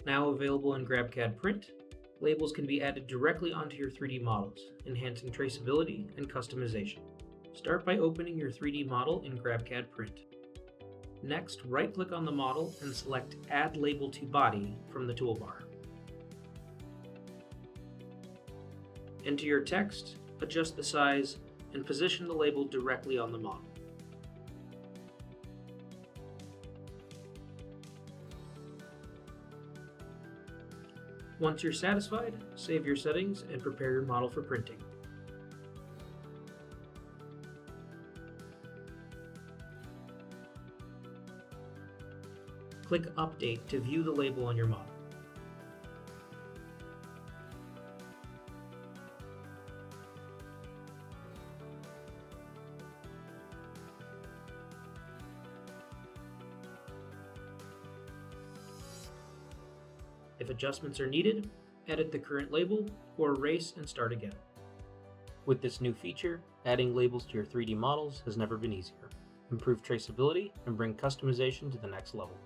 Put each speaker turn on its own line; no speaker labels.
Now available in GrabCAD Print, labels can be added directly onto your 3D models, enhancing traceability and customization. Start by opening your 3D model in GrabCAD Print. Next, right-click on the model and select Add Label to Body from the toolbar. Enter your text, adjust the size, and position the label directly on the model. Once you're satisfied, save your settings and prepare your model for printing. Click Update to view the label on your model. If adjustments are needed, edit the current label or erase and start again. With this new feature, adding labels to your 3D models has never been easier. Improve traceability and bring customization to the next level.